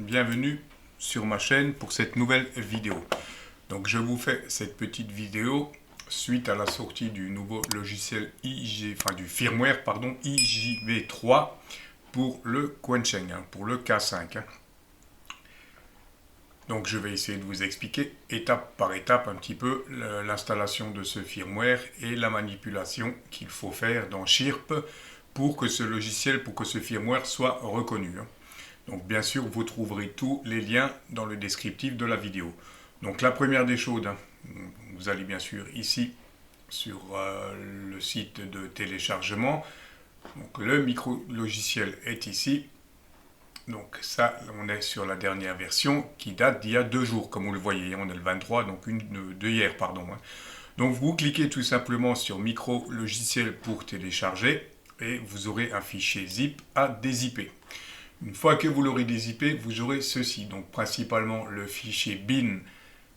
bienvenue sur ma chaîne pour cette nouvelle vidéo. Donc je vous fais cette petite vidéo suite à la sortie du nouveau logiciel du firmware IJV3 pour le Quansheng, pour le K5. Donc je vais essayer de vous expliquer étape par étape un petit peu l'installation de ce firmware et la manipulation qu'il faut faire dans Chirp pour que ce logiciel, pour que ce firmware soit reconnu. Donc bien sûr, vous trouverez tous les liens dans le descriptif de la vidéo. Donc la première des choses, vous allez bien sûr ici sur le site de téléchargement. Donc le micro-logiciel est ici. Donc ça, on est sur la dernière version qui date d'il y a 2 jours, comme vous le voyez. On est le 23, donc une de hier, pardon. Donc vous cliquez tout simplement sur micro-logiciel pour télécharger et vous aurez un fichier zip à dézipper. Une fois que vous l'aurez dézippé, vous aurez ceci, donc principalement le fichier bin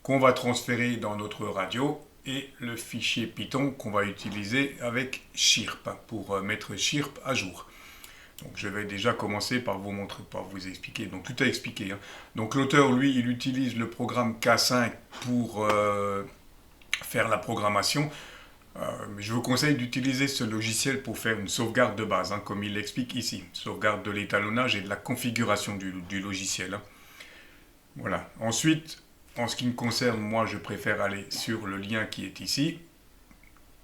qu'on va transférer dans notre radio et le fichier Python qu'on va utiliser avec Chirp pour mettre Chirp à jour. Donc je vais déjà commencer par vous montrer, par vous expliquer. Donc tout est expliqué. Donc l'auteur, lui, il utilise le programme K5 pour faire la programmation. Mais je vous conseille d'utiliser ce logiciel pour faire une sauvegarde de base, comme il l'explique ici. Sauvegarde de l'étalonnage et de la configuration du logiciel. Voilà. Ensuite, en ce qui me concerne, moi, je préfère aller sur le lien qui est ici.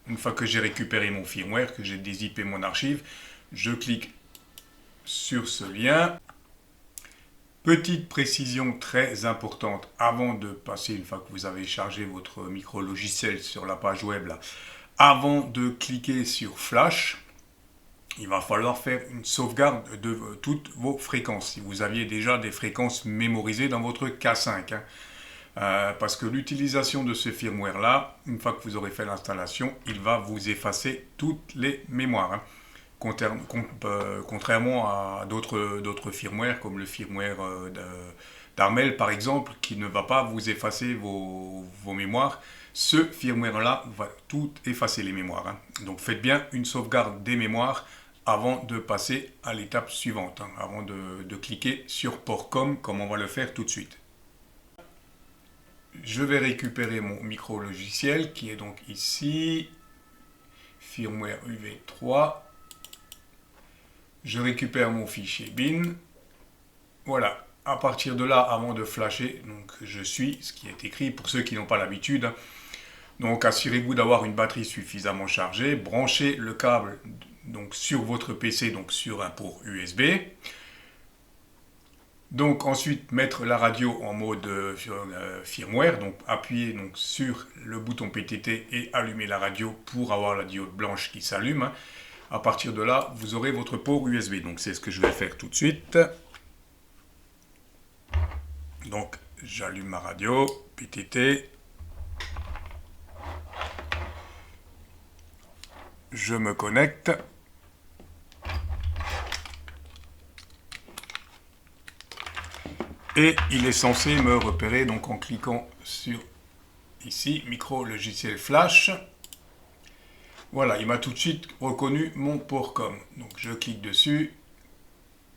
Une fois que j'ai récupéré mon firmware, que j'ai dézippé mon archive, je clique sur ce lien. Petite précision très importante, avant de passer, une fois que vous avez chargé votre micro-logiciel sur la page web, là, avant de cliquer sur Flash, il va falloir faire une sauvegarde de toutes vos fréquences. Si vous aviez déjà des fréquences mémorisées dans votre K5. Parce que l'utilisation de ce firmware-là, une fois que vous aurez fait l'installation, il va vous effacer toutes les mémoires. Contrairement à d'autres firmwares, comme le firmware d'Armel par exemple, qui ne va pas vous effacer vos mémoires. Ce firmware-là va tout effacer les mémoires. Donc faites bien une sauvegarde des mémoires avant de passer à l'étape suivante, avant de cliquer sur port comme on va le faire tout de suite. Je vais récupérer mon micro-logiciel qui est donc ici, firmware UV3. Je récupère mon fichier bin. Voilà. À partir de là, avant de flasher, donc je suis ce qui est écrit pour ceux qui n'ont pas l'habitude. Donc assurez-vous d'avoir une batterie suffisamment chargée. Branchez le câble donc, sur votre PC, donc sur un port USB. Donc ensuite mettre la radio en mode firmware, donc appuyer donc, sur le bouton PTT et allumer la radio pour avoir la diode blanche qui s'allume. À partir de là, vous aurez votre port USB. Donc c'est ce que je vais faire tout de suite. Donc j'allume ma radio, PTT. Je me connecte. Et il est censé me repérer donc en cliquant sur ici, micro-logiciel flash. Voilà, il m'a tout de suite reconnu mon port com. Donc je clique dessus,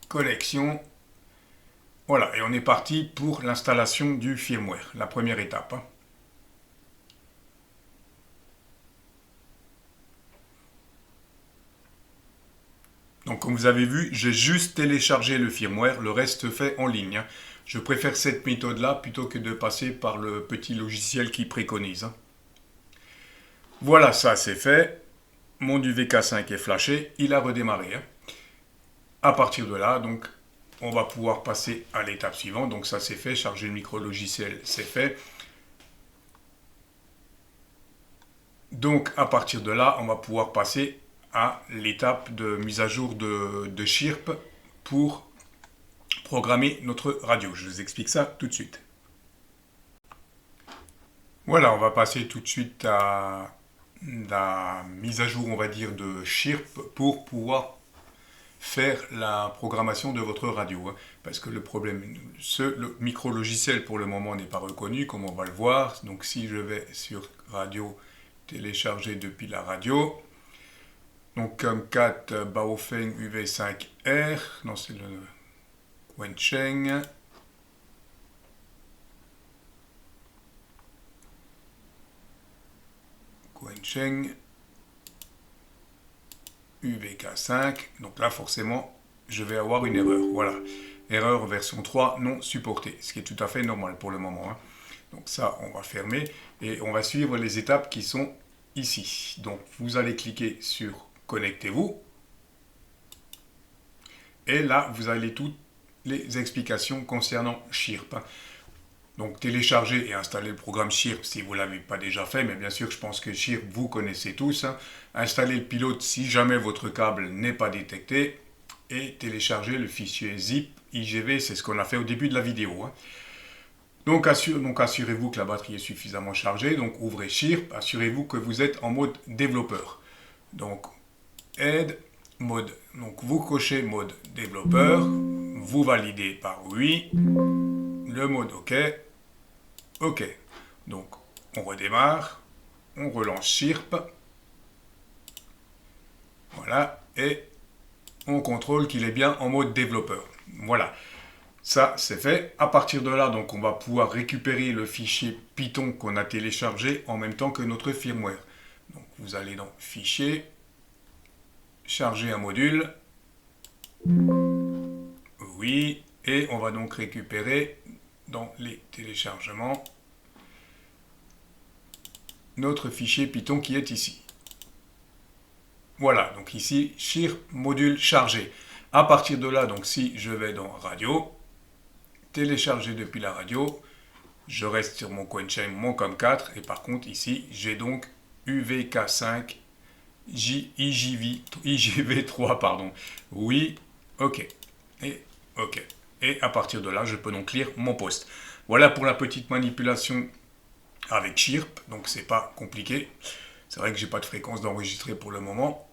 connexion. Voilà, et on est parti pour l'installation du firmware, la première étape. Donc comme vous avez vu, j'ai juste téléchargé le firmware, le reste fait en ligne. Je préfère cette méthode-là plutôt que de passer par le petit logiciel qui préconise. Voilà, ça c'est fait. Mon UVK5 est flashé, il a redémarré. À partir de là, donc, on va pouvoir passer à l'étape suivante. Donc ça c'est fait, charger le micro-logiciel, c'est fait. Donc à partir de là, on va pouvoir passer à l'étape de mise à jour de Chirp pour programmer notre radio. Je vous explique ça tout de suite. Voilà, on va passer tout de suite à la mise à jour, on va dire, de Chirp pour pouvoir faire la programmation de votre radio. Parce que le problème, le micro-logiciel pour le moment n'est pas reconnu, comme on va le voir. Donc si je vais sur radio, télécharger depuis la radio, donc CAT Baofeng UV5R, non c'est le Quansheng, Sheng UVK5. Donc là, forcément, je vais avoir une erreur. Voilà. Erreur version 3 non supportée, ce qui est tout à fait normal pour le moment. Donc ça, on va fermer et on va suivre les étapes qui sont ici. Donc vous allez cliquer sur Connectez-vous. Et là, vous avez toutes les explications concernant Chirp. Donc télécharger et installer le programme Chirp si vous ne l'avez pas déjà fait, mais bien sûr je pense que Chirp vous connaissez tous. Installer le pilote si jamais votre câble n'est pas détecté et télécharger le fichier zip IGV, c'est ce qu'on a fait au début de la vidéo. Donc assurez-vous que la batterie est suffisamment chargée, donc ouvrez Chirp, assurez-vous que vous êtes en mode développeur. Donc aide, mode, donc vous cochez mode développeur, vous validez par oui, le mode OK. OK. Donc, on redémarre. On relance Chirp. Voilà. Et on contrôle qu'il est bien en mode développeur. Voilà. Ça, c'est fait. À partir de là, donc, on va pouvoir récupérer le fichier Python qu'on a téléchargé en même temps que notre firmware. Donc, vous allez dans Fichier, charger un module. Oui. Et on va donc récupérer dans les téléchargements notre fichier Python qui est ici. Voilà, donc ici, Chirp module chargé. À partir de là, donc si je vais dans Radio, télécharger depuis la radio, je reste sur mon CoinChain, mon COM4, et par contre ici, j'ai donc UVK5 IGV3, pardon. Oui, OK. Et OK. Et à partir de là, je peux donc lire mon poste. Voilà pour la petite manipulation avec Chirp, donc c'est pas compliqué. C'est vrai que j'ai pas de fréquence d'enregistrer pour le moment.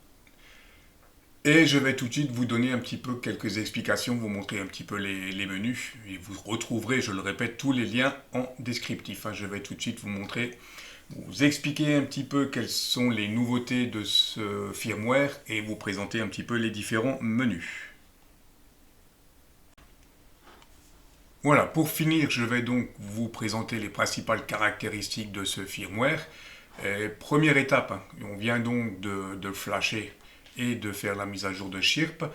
Et je vais tout de suite vous donner un petit peu quelques explications, vous montrer un petit peu les menus. Et vous retrouverez, je le répète, tous les liens en descriptif. Je vais tout de suite vous montrer, vous expliquer un petit peu quelles sont les nouveautés de ce firmware et vous présenter un petit peu les différents menus. Voilà, pour finir, je vais donc vous présenter les principales caractéristiques de ce firmware. Première étape, on vient donc de flasher et de faire la mise à jour de Chirp.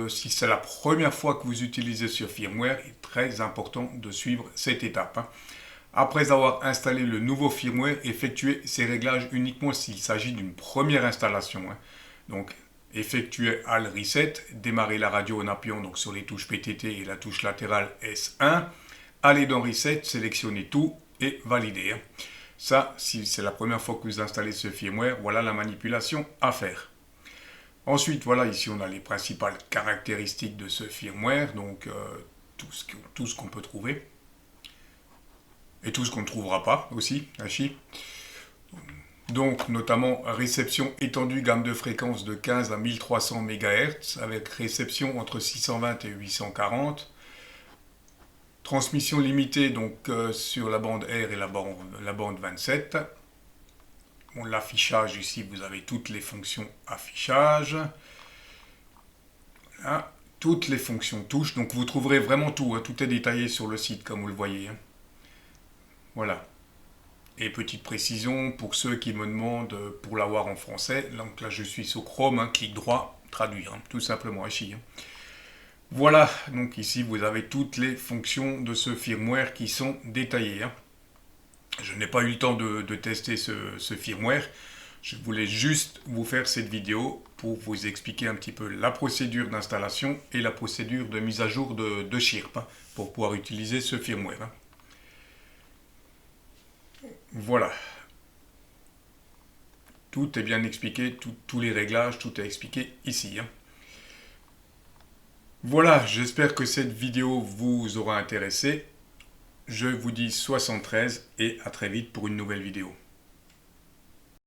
Si c'est la première fois que vous utilisez ce firmware, il est très important de suivre cette étape. Après avoir installé le nouveau firmware, effectuez ces réglages uniquement s'il s'agit d'une première installation. Donc, effectuez Al Reset, démarrez la radio en appuyant donc sur les touches PTT et la touche latérale S1. Allez dans Reset, sélectionnez tout et validez. Ça, si c'est la première fois que vous installez ce firmware, voilà la manipulation à faire. Ensuite, voilà, ici on a les principales caractéristiques de ce firmware, donc tout ce qu'on peut trouver. Et tout ce qu'on ne trouvera pas aussi, Hachi. Donc, notamment, réception étendue gamme de fréquences de 15 à 1300 MHz, avec réception entre 620 et 840. Transmission limitée donc sur la bande R et la bande 27. Bon, l'affichage ici, vous avez toutes les fonctions affichage. Voilà, toutes les fonctions touches. Donc vous trouverez vraiment tout. Tout est détaillé sur le site, comme vous le voyez. Voilà. Et petite précision pour ceux qui me demandent pour l'avoir en français. Donc là, je suis sur Chrome, clic droit, traduire, tout simplement, ici. Voilà, donc ici vous avez toutes les fonctions de ce firmware qui sont détaillées. Je n'ai pas eu le temps de tester ce firmware. Je voulais juste vous faire cette vidéo pour vous expliquer un petit peu la procédure d'installation et la procédure de mise à jour de Chirp pour pouvoir utiliser ce firmware. Voilà. Tout est bien expliqué, tous les réglages, tout est expliqué ici. Voilà, j'espère que cette vidéo vous aura intéressé. Je vous dis 73 et à très vite pour une nouvelle vidéo.